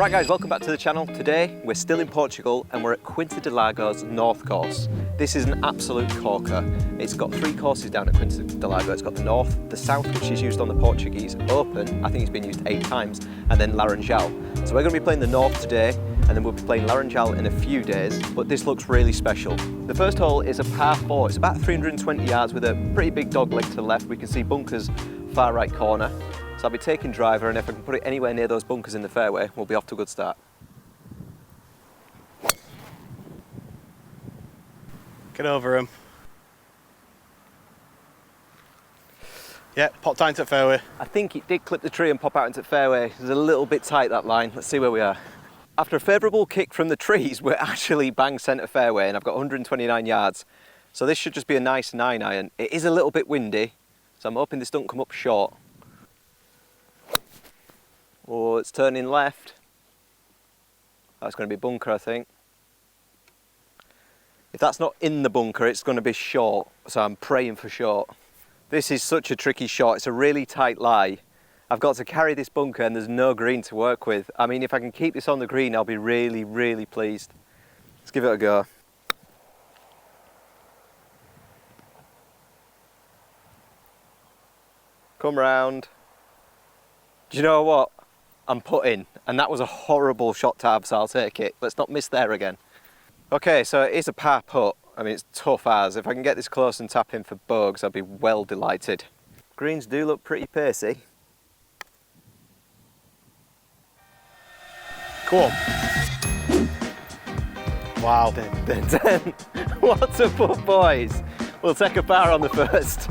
Right guys, welcome back to the channel. Today we're still in Portugal and we're at Quinta Do Lago's North course. This is an absolute corker. It's got 3 courses down at Quinta Do Lago. It's got the North, the South, which is used on the Portuguese Open, I think it's been used 8 times, and then Laranjal. So we're going to be playing the North today and then we'll be playing Laranjal in a few days, but this looks really special. The first hole is a par 4. It's about 320 yards with a pretty big dog leg to the left. We can see bunkers far right corner. So I'll be taking driver, and if I can put it anywhere near those bunkers in the fairway, we'll be off to a good start. Get over him. Yeah, popped out into the fairway. I think it did clip the tree and pop out into the fairway. It was a little bit tight, that line. Let's see where we are. After a favourable kick from the trees, we're actually bang centre fairway, and I've got 129 yards. So this should just be a nice 9-iron. It is a little bit windy, so I'm hoping this don't come up short. Oh, it's turning left. That's going to be bunker, I think. If that's not in the bunker, it's going to be short, so I'm praying for short. This is such a tricky shot. It's a really tight lie. I've got to carry this bunker and there's no green to work with. I mean, if I can keep this on the green, I'll be really, really pleased. Let's give it a go. Come round. Do you know what? I'm putting, and that was a horrible shot to have, so I'll take it. Let's not miss there again. Okay, so it is a par putt. I mean, it's tough as. If I can get this close and tap in for bogeys, I'll be well delighted. Greens do look pretty pacey. Go on. Wow. Dun, dun, dun. What a putt, boys. We'll take a par on the first.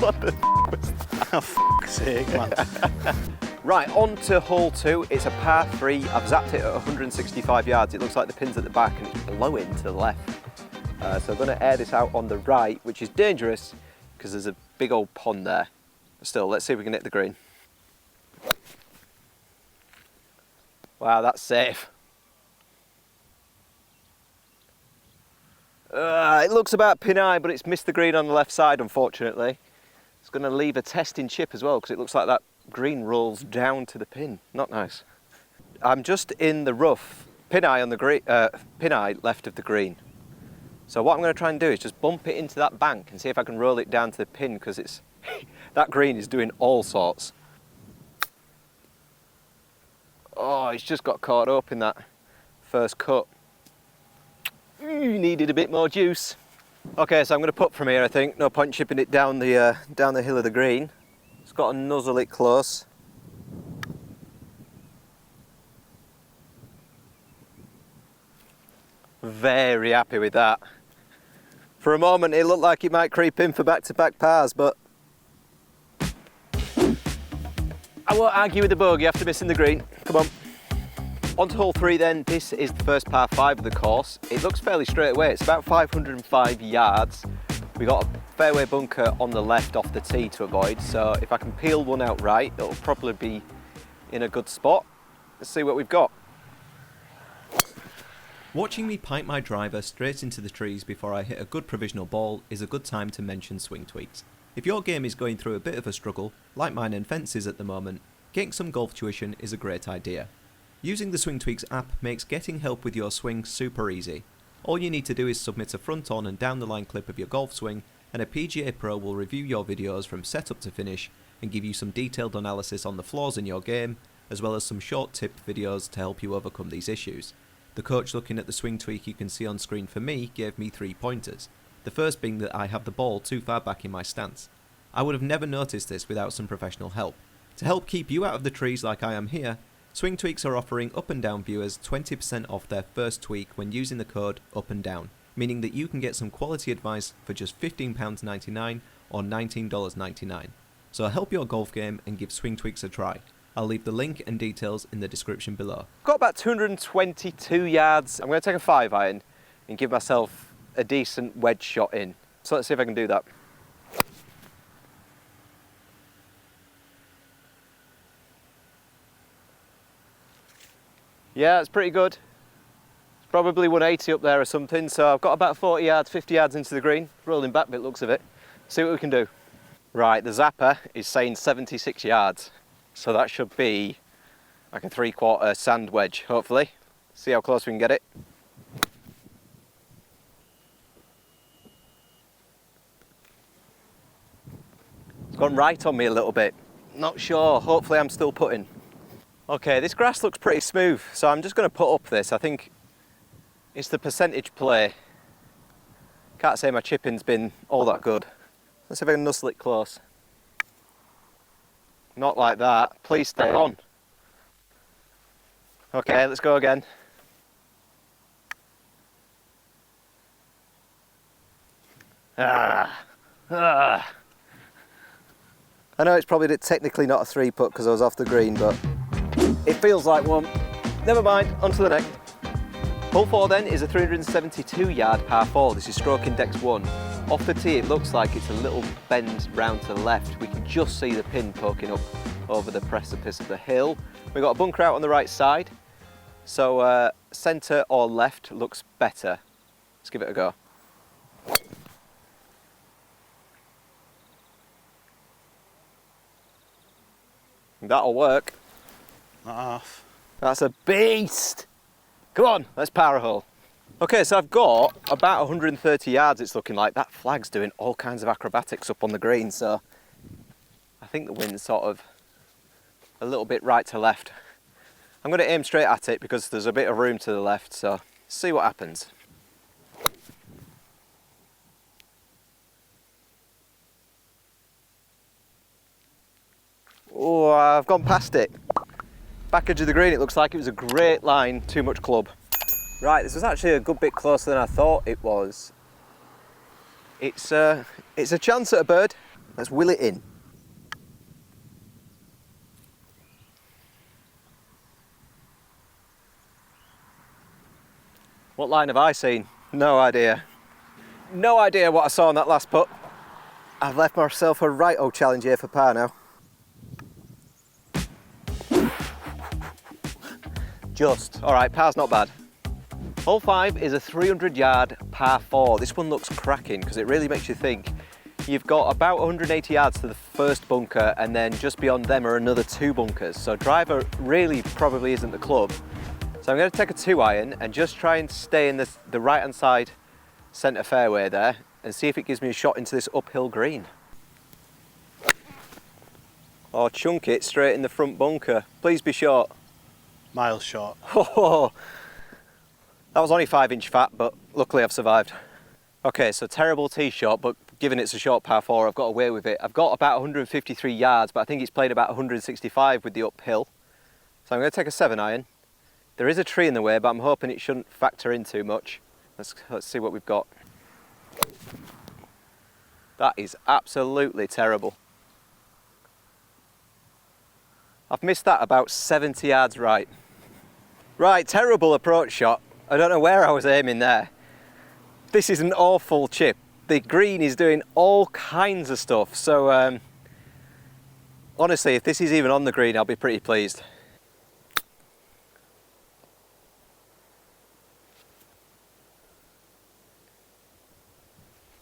What the f was that? Oh, fuck's sake, man. Right, on to hole 2. It's a par 3. I've zapped it at 165 yards. It looks like the pin's at the back and it's blowing to the left. So I'm going to air this out on the right, which is dangerous because there's a big old pond there. Still, let's see if we can hit the green. Wow, that's safe. It looks about pin high, but it's missed the green on the left side, unfortunately. It's going to leave a testing chip as well because it looks like that green rolls down to the pin. Not nice. I'm just in the rough, pin high on the green, pin high left of the green. So what I'm going to try and do is just bump it into that bank and see if I can roll it down to the pin because it's that green is doing all sorts. Oh, it's just got caught up in that first cut. Needed a bit more juice. Okay, so I'm going to putt from here, I think. No point chipping it down the hill of the green. It's got to nuzzle it close. Very happy with that. For a moment it looked like it might creep in for back-to-back pars, but I won't argue with the bogey after missing the green. Come on. On to hole 3 then. This is the first par 5 of the course. It looks fairly straight away. It's about 505 yards. We got a fairway bunker on the left off the tee to avoid, so if I can peel one out right, it'll probably be in a good spot. Let's see what we've got. Watching me pipe my driver straight into the trees before I hit a good provisional ball is a good time to mention swing tweaks. If your game is going through a bit of a struggle, like mine and Fence's at the moment, getting some golf tuition is a great idea. Using the Swing Tweaks app makes getting help with your swing super easy. All you need to do is submit a front on and down the line clip of your golf swing, and a PGA Pro will review your videos from setup to finish and give you some detailed analysis on the flaws in your game, as well as some short tip videos to help you overcome these issues. The coach looking at the swing tweak you can see on screen for me gave me 3 pointers. The first being that I have the ball too far back in my stance. I would have never noticed this without some professional help. To help keep you out of the trees like I am here, Swing Tweaks are offering up and down viewers 20% off their first tweak when using the code up and down, meaning that you can get some quality advice for just £15.99 or $19.99. So help your golf game and give Swing Tweaks a try. I'll leave the link and details in the description below. Got about 222 yards. I'm going to take a 5-iron and give myself a decent wedge shot in. So let's see if I can do that. Yeah, it's pretty good. It's probably 180 up there or something, so I've got about 40 yards, 50 yards into the green. Rolling back bit looks of it. See what we can do. Right, the zapper is saying 76 yards. So that should be like a 3/4 sand wedge, hopefully. See how close we can get it. It's gone right on me a little bit. Not sure, hopefully I'm still putting. Okay, this grass looks pretty smooth, so I'm just going to put up this. I think it's the percentage play. Can't say my chipping's been all that good. Let's see if I can nuzzle it close. Not like that. Please stay on. Okay, let's go again. Ah. I know it's probably technically not a 3-putt because I was off the green, but it feels like one. Never mind, on to the next. Hole 4 then is a 372-yard par 4. This is stroke index 1. Off the tee it looks like it's a little bend round to the left. We can just see the pin poking up over the precipice of the hill. We've got a bunker out on the right side, so centre or left looks better. Let's give it a go. That'll work. Not half. That's a beast! Come on, let's power a hole. Okay, so I've got about 130 yards it's looking like. That flag's doing all kinds of acrobatics up on the green, so I think the wind's sort of a little bit right to left. I'm going to aim straight at it because there's a bit of room to the left, so see what happens. Oh, I've gone past it. Back edge of the green, it looks like it was a great line, too much club. Right, this was actually a good bit closer than I thought it was. It's a chance at a bird. Let's wheel it in. What line have I seen? No idea. No idea what I saw on that last putt. I've left myself a right old challenge here for par now. Just. All right, par's not bad. Hole 5 is a 300-yard par 4. This one looks cracking because it really makes you think. You've got about 180 yards to the first bunker, and then just beyond them are another 2 bunkers. So driver really probably isn't the club. So I'm going to take a 2-iron and just try and stay in the right-hand side centre fairway there and see if it gives me a shot into this uphill green. Or chunk it straight in the front bunker. Please be short. Miles short. Oh, that was only 5-inch fat, but luckily I've survived. Okay, so terrible tee shot, but given it's a short par 4, I've got away with it. I've got about 153 yards, but I think it's played about 165 with the uphill. So I'm going to take a 7-iron. There is a tree in the way, but I'm hoping it shouldn't factor in too much. Let's see what we've got. That is absolutely terrible. I've missed that about 70 yards right. Right, terrible approach shot. I don't know where I was aiming there. This is an awful chip. The green is doing all kinds of stuff, so honestly, if this is even on the green, I'll be pretty pleased.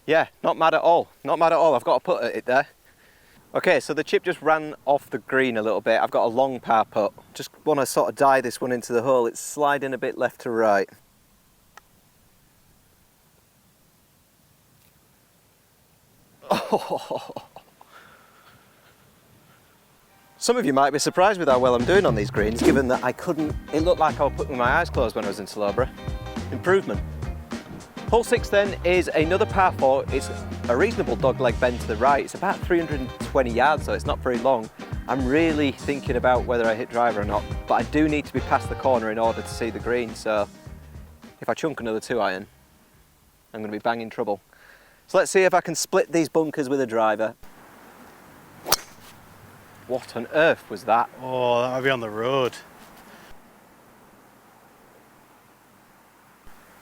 Yeah, not mad at all. Not mad at all. I've got to put it there. Okay, so the chip just ran off the green a little bit. I've got a long par putt. Just want to sort of dive this one into the hole. It's sliding a bit left to right. Oh. Some of you might be surprised with how well I'm doing on these greens, given that it looked like I was putting my eyes closed when I was in Slowborough. Improvement. Hole 6 then is another par 4. It's a reasonable dogleg bend to the right. It's about 320 yards, so it's not very long. I'm really thinking about whether I hit driver or not, but I do need to be past the corner in order to see the green, so if I chunk another 2-iron, I'm going to be banging trouble. So let's see if I can split these bunkers with a driver. What on earth was that? Oh, that might be on the road.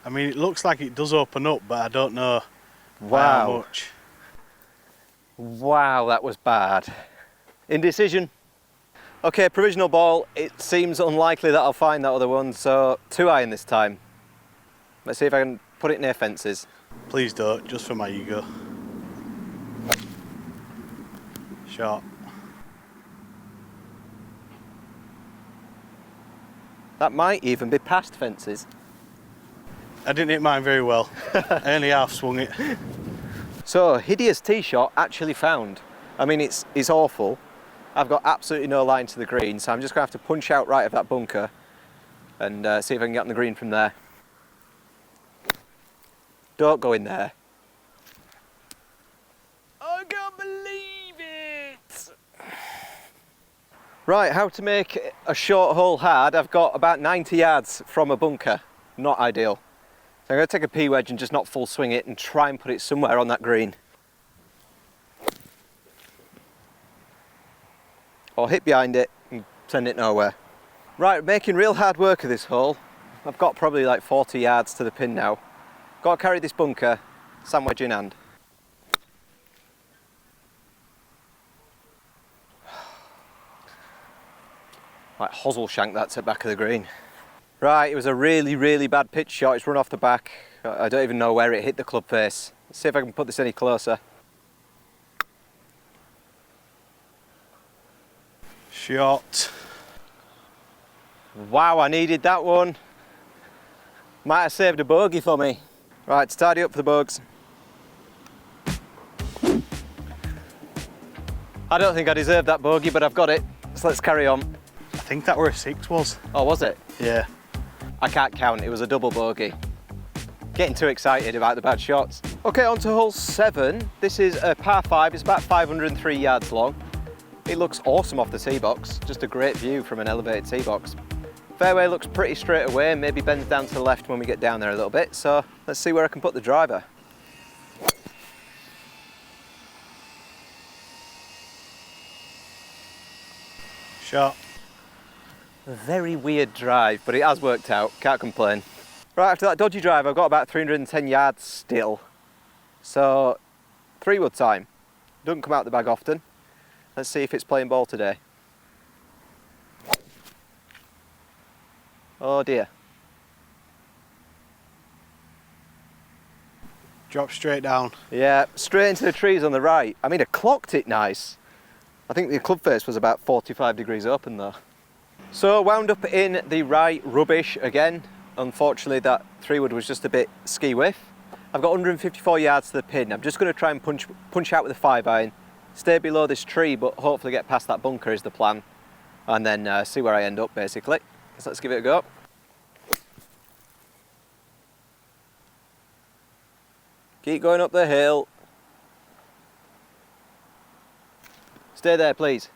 I mean, it looks like it does open up, but I don't know how much. Wow, that was bad. Indecision. Okay, provisional ball. It seems unlikely that I'll find that other one, so 2-iron this time. Let's see if I can put it near fences. Please don't, just for my ego. Short. That might even be past fences. I didn't hit mine very well. I only half swung it. So, hideous tee shot actually found. I mean, it's awful. I've got absolutely no line to the green, so I'm just going to have to punch out right of that bunker and see if I can get on the green from there. Don't go in there. I can't believe it! Right, how to make a short hole hard. I've got about 90 yards from a bunker. Not ideal. So I'm going to take a P-wedge and just not full swing it and try and put it somewhere on that green. Or hit behind it and send it nowhere. Right, making real hard work of this hole. I've got probably like 40 yards to the pin now. Got to carry this bunker, sand wedge in hand. Like hosel shank that to the back of the green. Right, it was a really bad pitch shot. It's run off the back. I don't even know where it hit the club face. Let's see if I can put this any closer. Shot. Wow, I needed that one. Might have saved a bogey for me. Right, tidy up for the bugs. I don't think I deserved that bogey, but I've got it. So let's carry on. I think that were a 6 was. Oh, was it? Yeah. I can't count, it was a double bogey. Getting too excited about the bad shots. Okay, on to hole 7. This is a par 5, it's about 503 yards long. It looks awesome off the tee box, just a great view from an elevated tee box. Fairway looks pretty straight away, maybe bends down to the left when we get down there a little bit, so let's see where I can put the driver. Shot. A very weird drive, but it has worked out, can't complain. Right, after that dodgy drive, I've got about 310 yards still. So, 3-wood time. Doesn't come out the bag often. Let's see if it's playing ball today. Oh dear. Drop straight down. Yeah, straight into the trees on the right. I mean, I clocked it nice. I think the club face was about 45 degrees open though. So wound up in the right rubbish again. Unfortunately that 3-wood was just a bit ski whiff. I've got 154 yards to the pin. I'm just going to try and punch out with a 5-iron, stay below this tree but hopefully get past that bunker is the plan, and then see where I end up basically. So let's give it a go. Keep going up the hill. Stay there, please.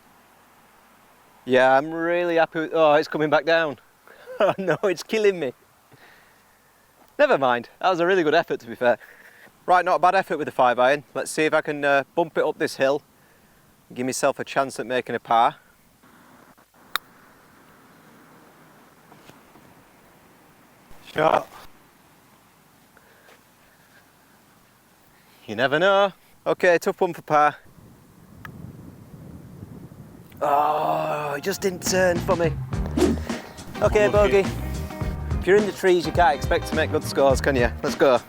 Yeah, I'm really happy with... Oh, it's coming back down. Oh no, it's killing me. Never mind, that was a really good effort to be fair. Right, not a bad effort with the 5-iron. Let's see if I can bump it up this hill. Give myself a chance at making a par. Shot. You never know. Okay, tough one for par. Oh, it just didn't turn for me. Okay, bogey. If you're in the trees, you can't expect to make good scores, can you? Let's go.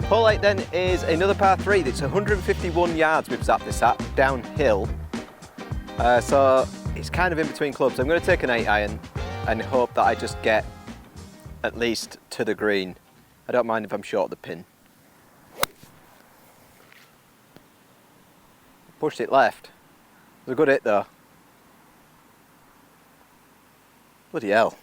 Hole 8 then is another par 3 that's 151 yards we've zapped this at, downhill. So it's kind of in between clubs. I'm going to take an 8-iron and hope that I just get at least to the green. I don't mind if I'm short of the pin. Pushed it left. It was a good hit though. Bloody hell.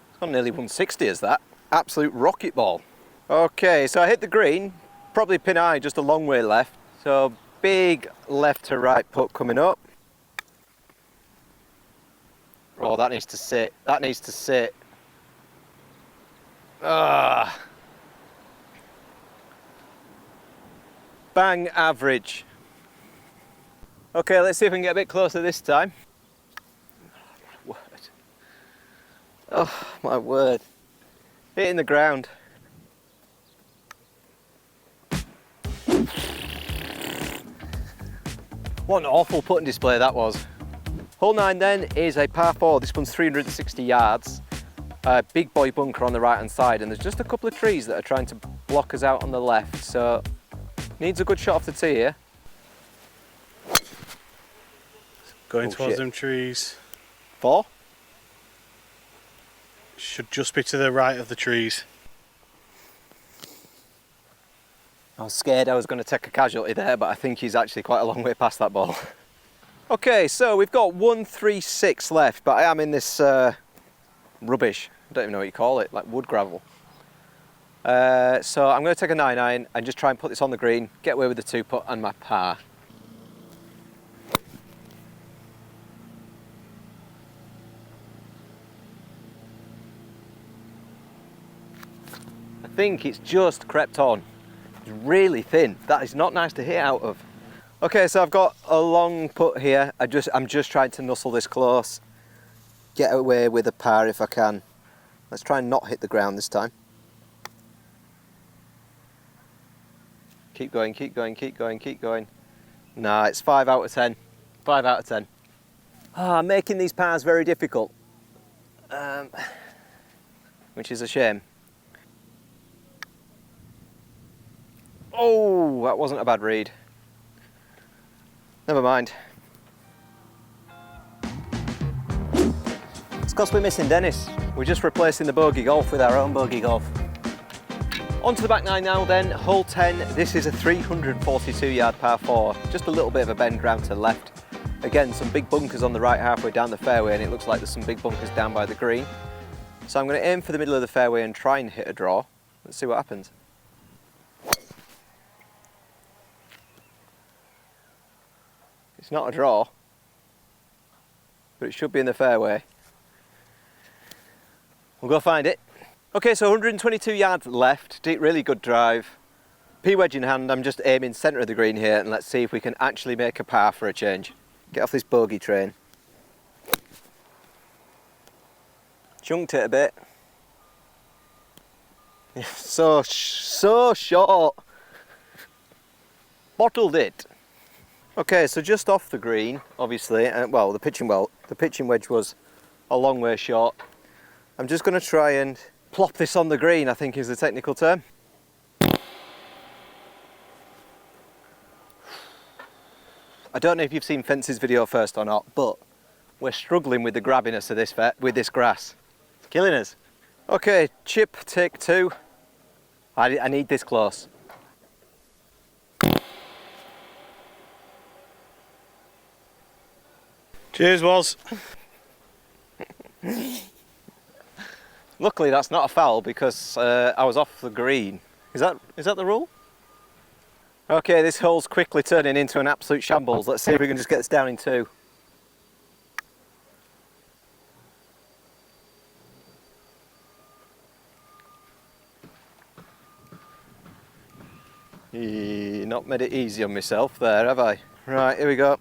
It's gone nearly 160 as that. Absolute rocket ball. Okay, so I hit the green, probably pin high, just a long way left. So big left to right putt coming up. Oh, that needs to sit. That needs to sit. Ah. Bang average. Okay, let's see if we can get a bit closer this time. Oh, my word. Oh, my word. Hitting the ground. What an awful putting display that was. Hole 9 then is a par 4. This one's 360 yards. Big boy bunker on the right hand side, and there's just a couple of trees that are trying to block us out on the left, so needs a good shot off the tee here. Going towards them trees. 4? Should just be to the right of the trees. I was scared I was going to take a casualty there, but I think he's actually quite a long way past that ball. Okay, so we've got 136 left, but I am in this rubbish. I don't even know what you call it, like wood gravel. So I'm going to take a 9-iron and just try and put this on the green, get away with the 2-putt and my par. I think it's just crept on. It's really thin. That is not nice to hit out of. Okay, so I've got a long putt here. I'm just trying to nuzzle this close, get away with a par if I can. Let's try and not hit the ground this time. Keep going, keep going, keep going, keep going. Nah, it's 5 out of 10. 5 out of 10. Ah, making these pars very difficult, which is a shame. Oh, that wasn't a bad read. Never mind. It's because we're missing Dennis. We're just replacing the bogey golf with our own bogey golf. On to the back nine now then, hole 10. This is a 342 yard par 4. Just a little bit of a bend round to the left. Again, some big bunkers on the right halfway down the fairway, and it looks like there's some big bunkers down by the green. So I'm going to aim for the middle of the fairway and try and hit a draw. Let's see what happens. It's not a draw, but it should be in the fairway. We'll go find it. Okay, so 122 yards left, deep, really good drive. P wedge in hand, I'm just aiming centre of the green here, and let's see if we can actually make a par for a change. Get off this bogey train. Chunked it a bit. So short. Bottled it. Okay, so just off the green, obviously, well, the pitching wedge was a long way short. I'm just going to try and plop this on the green, I think is the technical term. I don't know if you've seen Fence's video first or not, but we're struggling with the grabbiness of this grass. It's killing us. Okay, chip, take 2. I need this close. Cheers, Woz. Luckily that's not a foul because I was off the green. Is that the rule? Okay, this hole's quickly turning into an absolute shambles. Let's see if we can just get this down in 2. Not made it easy on myself there, have I? Right, here we go.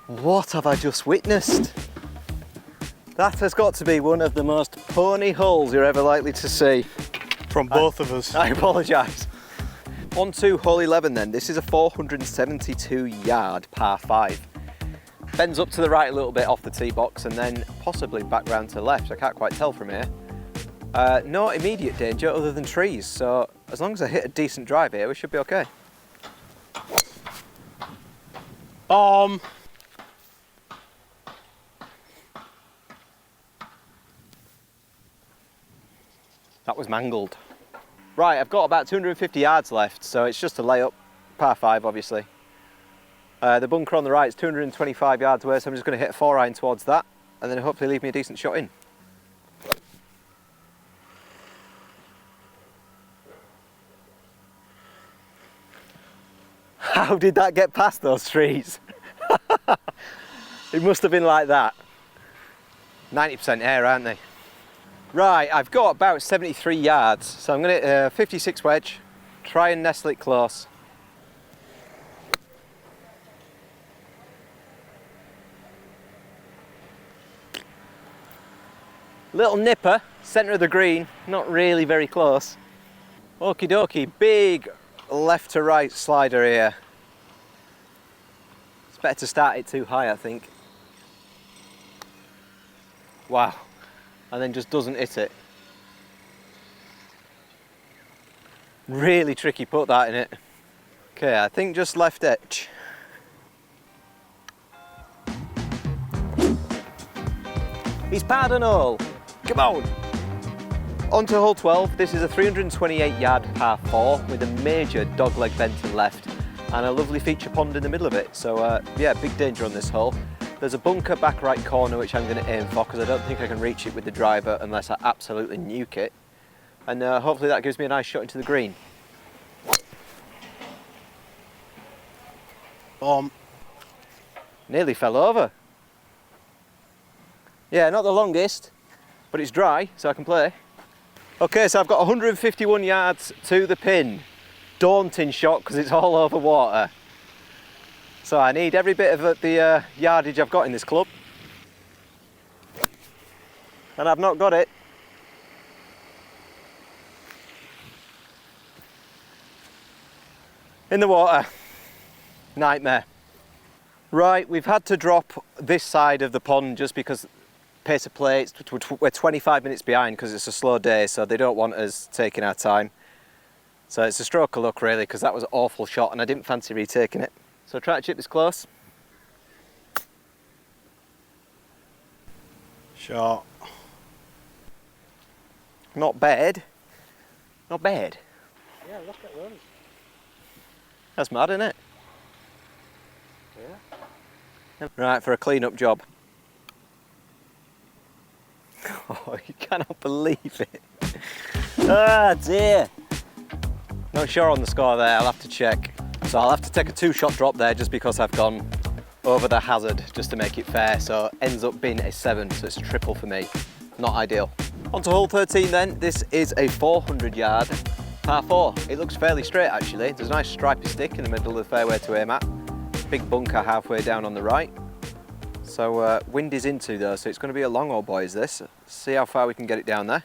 What have I just witnessed? That has got to be one of the most pony holes you're ever likely to see. From both of us. I apologise. On to hole 11 then. This is a 472 yard par 5. Bends up to the right a little bit off the tee box and then possibly back round to the left. I can't quite tell from here. No immediate danger other than trees, so as long as I hit a decent drive here, we should be okay. That was mangled. Right, I've got about 250 yards left, so it's just a layup, par 5 obviously. The bunker on the right is 225 yards away, so I'm just going to hit a 4-iron towards that, and then hopefully leave me a decent shot in. How did that get past those trees? It must have been like that. 90% air, aren't they? Right, I've got about 73 yards, so I'm going to 56 wedge, try and nestle it close. Little nipper, centre of the green, not really very close. Okie dokie, big left to right slider here. It's better to start it too high, I think. Wow. And then just doesn't hit it. Really tricky putt that in it. Okay, I think just left edge. He's parred an hole. Come on. On to hole 12. This is a 328-yard par 4 with a major dogleg bent and left and a lovely feature pond in the middle of it. So yeah, big danger on this hole. There's a bunker back right corner which I'm going to aim for because I don't think I can reach it with the driver unless I absolutely nuke it. And hopefully that gives me a nice shot into the green. Nearly fell over. Yeah, not the longest, but it's dry, so I can play. Okay, so I've got 151 yards to the pin. Daunting shot because it's all over water. So I need every bit of the yardage I've got in this club. And I've not got it. In the water. Nightmare. Right, we've had to drop this side of the pond just because pace of play, we're 25 minutes behind because it's a slow day, so they don't want us taking our time. So it's a stroke of luck really, because that was an awful shot and I didn't fancy retaking it. So try to chip this close. Shot. Not bad. Not bad. Yeah, look at those. That's mad, isn't it? Yeah. Right, for a clean-up job. Oh, you cannot believe it. Ah, dear. Not sure on the score there, I'll have to check. So I'll have to take a 2-shot drop there just because I've gone over the hazard just to make it fair. So ends up being a 7, so it's a triple for me. Not ideal. On to hole 13 then. This is a 400-yard par 4. It looks fairly straight actually. There's a nice stripy stick in the middle of the fairway to aim at. Big bunker halfway down on the right. So wind is into though, so it's going to be a long old boy is this. See how far we can get it down there.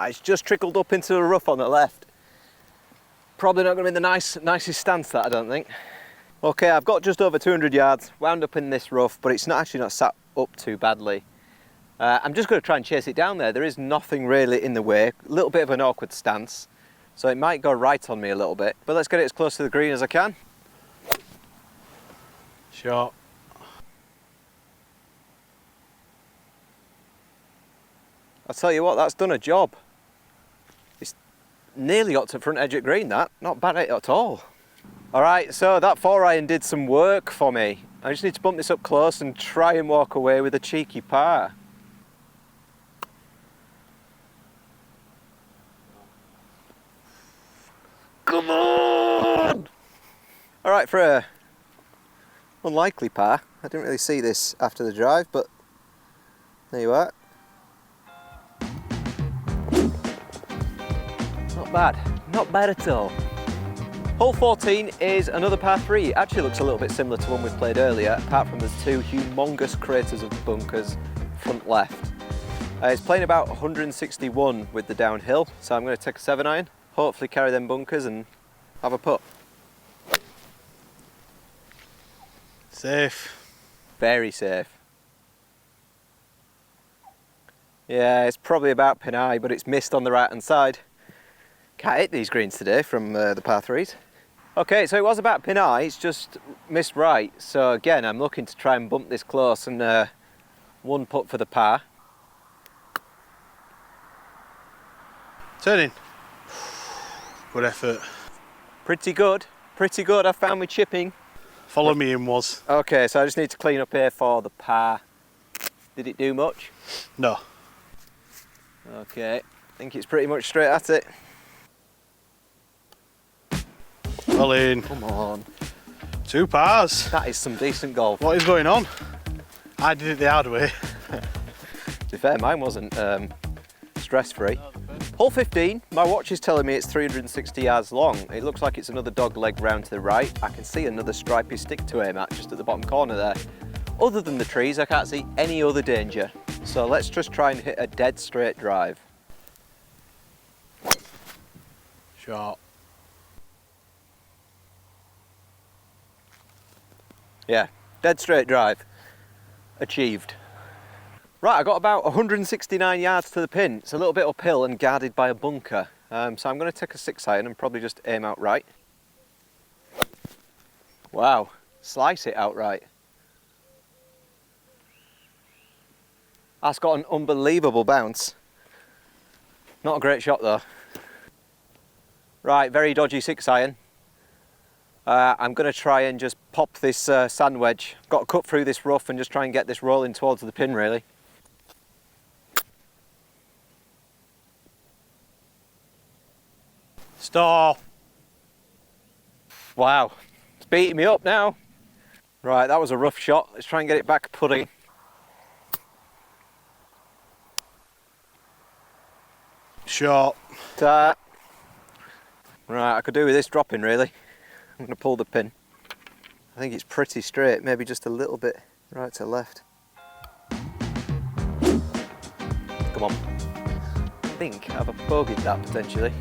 It's just trickled up into the rough on the left. Probably not going to be the nicest stance that, I don't think. Okay, I've got just over 200 yards, wound up in this rough, but it's actually not sat up too badly. I'm just going to try and chase it down there. There is nothing really in the way. A little bit of an awkward stance, so it might go right on me a little bit. But let's get it as close to the green as I can. Shot. I'll tell you what, that's done a job. It's nearly got to front edge at green, that. Not bad at all. All right, so that 4-iron did some work for me. I just need to bump this up close and try and walk away with a cheeky par. Come on! All right, for a unlikely par. I didn't really see this after the drive, but there you are. Not bad at all. Hole 14 is another par 3. It actually looks a little bit similar to one we played earlier, apart from there's 2 humongous craters of bunkers front left. It's playing about 161 with the downhill, so I'm going to take a 7-iron, hopefully carry them bunkers and have a putt. Safe. Very safe. Yeah, it's probably about pin high, but it's missed on the right hand side. Can't hit these greens today from the par 3s. Okay, so it was about pin high, it's just missed right. So again, I'm looking to try and bump this close and one putt for the par. Turning. Good effort. Pretty good, pretty good. I found me chipping. Follow me in was. Okay, so I just need to clean up here for the par. Did it do much? No. Okay, I think it's pretty much straight at it. Well in. Come on. 2 pars. That is some decent golf. What is going on? I did it the hard way. To be fair, mine wasn't stress-free. Hole 15, my watch is telling me it's 360 yards long. It looks like it's another dog leg round to the right. I can see another stripy stick to aim at just at the bottom corner there. Other than the trees, I can't see any other danger. So let's just try and hit a dead straight drive. Shot. Yeah, dead straight drive. Achieved. Right, I got about 169 yards to the pin. It's a little bit uphill and guarded by a bunker. So I'm going to take a 6-iron and probably just aim out right. Wow, slice it outright. That's got an unbelievable bounce. Not a great shot though. Right, very dodgy 6-iron. I'm going to try and just pop this sand wedge. Got to cut through this rough and just try and get this rolling towards the pin really. Stop. Wow, it's beating me up now. Right, that was a rough shot. Let's try and get it back putting. Shot. Right, I could do with this dropping really. I'm going to pull the pin. I think it's pretty straight, maybe just a little bit right to left. Come on. I think I've bogeyed that potentially.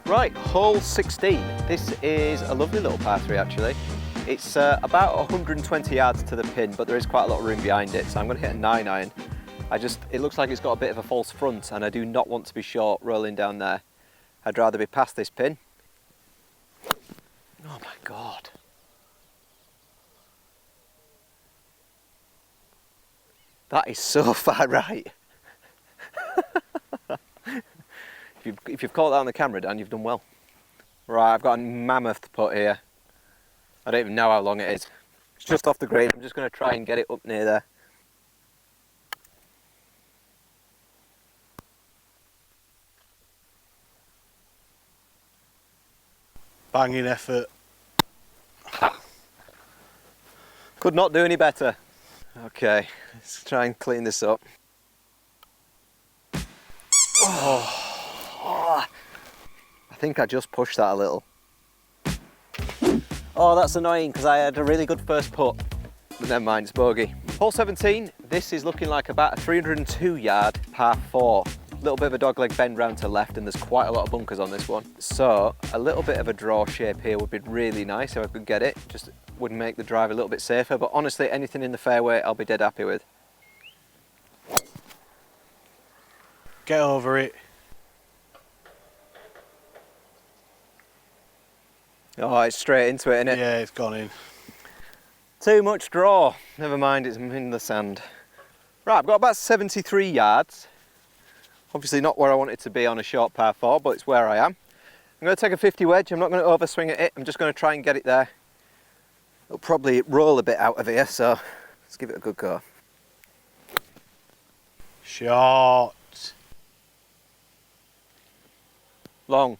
Right, hole 16. This is a lovely little par 3 actually. It's about 120 yards to the pin, but there is quite a lot of room behind it, so I'm going to hit a 9-iron. It looks like it's got a bit of a false front, and I do not want to be short rolling down there. I'd rather be past this pin. Oh my God. That is so far right. If you've caught that on the camera, Dan, you've done well. Right, I've got a mammoth putt here. I don't even know how long it is. It's just off the green. I'm just going to try and get it up near there. Banging effort. Could not do any better. Okay, let's try and clean this up. Oh, I think I just pushed that a little. Oh, that's annoying because I had a really good first putt. But never mind, it's bogey. Hole 17, this is looking like about a 302 yard par 4. A little bit of a dogleg bend round to left, and there's quite a lot of bunkers on this one. So a little bit of a draw shape here would be really nice if I could get it. Just would make the drive a little bit safer, but honestly anything in the fairway I'll be dead happy with. Get over it. Oh, it's straight into it, isn't it? Yeah, it's gone in. Too much draw. Never mind, it's in the sand. Right, I've got about 73 yards. Obviously not where I want it to be on a short par 4, but it's where I am. I'm going to take a 50 wedge. I'm not going to overswing at it. I'm just going to try and get it there. It'll probably roll a bit out of here, so let's give it a good go. Shot. Long.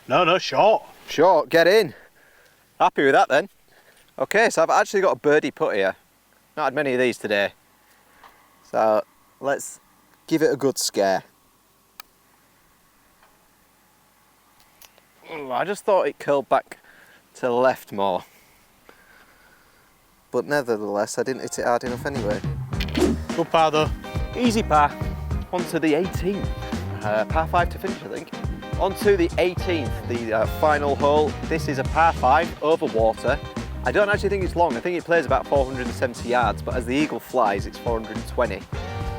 No, short. Short, get in. Happy with that then. Okay, so I've actually got a birdie putt here. Not had many of these today. So let's give it a good scare. I just thought it curled back to the left more. But nevertheless, I didn't hit it hard enough anyway. Good par though. Easy par. On to the 18th. Par 5 to finish, I think. On to the 18th, the final hole. This is a par 5 over water. I don't actually think it's long. I think it plays about 470 yards, but as the eagle flies, it's 420.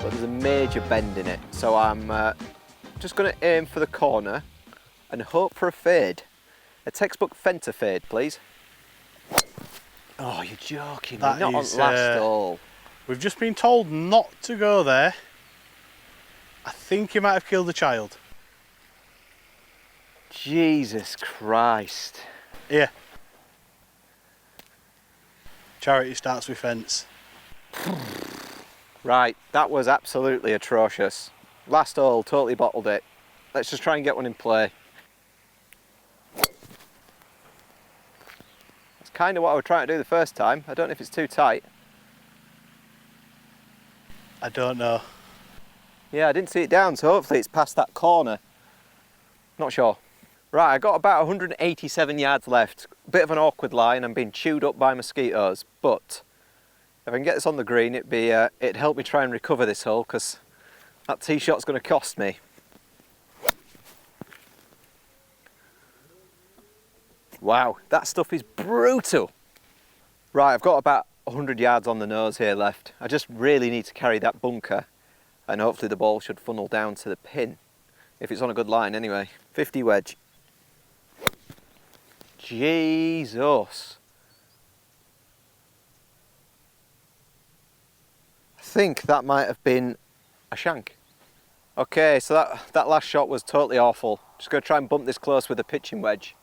But there's a major bend in it. So I'm just going to aim for the corner and hope for a fade. A textbook Fenter fade, please. Oh, you're joking. That Not is, on last hole. We've just been told not to go there. I think you might have killed a child. Jesus Christ. Yeah. Charity starts with fence. Right, that was absolutely atrocious. Last hole, totally bottled it. Let's just try and get one in play. That's kind of what I was trying to do the first time. I don't know if it's too tight. I don't know. Yeah, I didn't see it down, so hopefully it's past that corner. Not sure. Right, I got about 187 yards left. Bit of an awkward line. I'm being chewed up by mosquitoes, but if I can get this on the green, it'd help me try and recover this hole, because that tee shot's going to cost me. Wow, that stuff is brutal. Right, I've got about 100 yards on the nose here left. I just really need to carry that bunker, and hopefully the ball should funnel down to the pin. If it's on a good line anyway. 50 wedge. Jesus. I think that might have been a shank. Okay, so that last shot was totally awful. Just going to try and bump this close with a pitching wedge.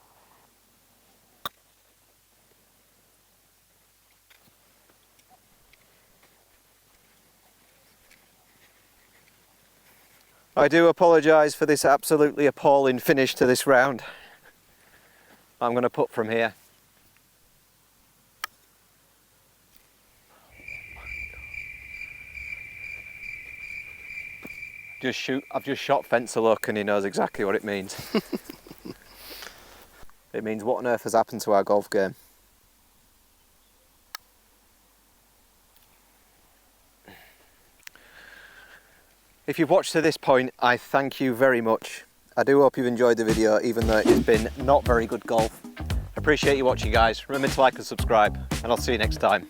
I do apologise for this absolutely appalling finish to this round. I'm going to putt from here. I've just shot fence a look and he knows exactly what it means. It means what on earth has happened to our golf game? If you've watched to this point, I thank you very much. I do hope you've enjoyed the video, even though it's been not very good golf. Appreciate you watching, guys. Remember to like and subscribe, and I'll see you next time.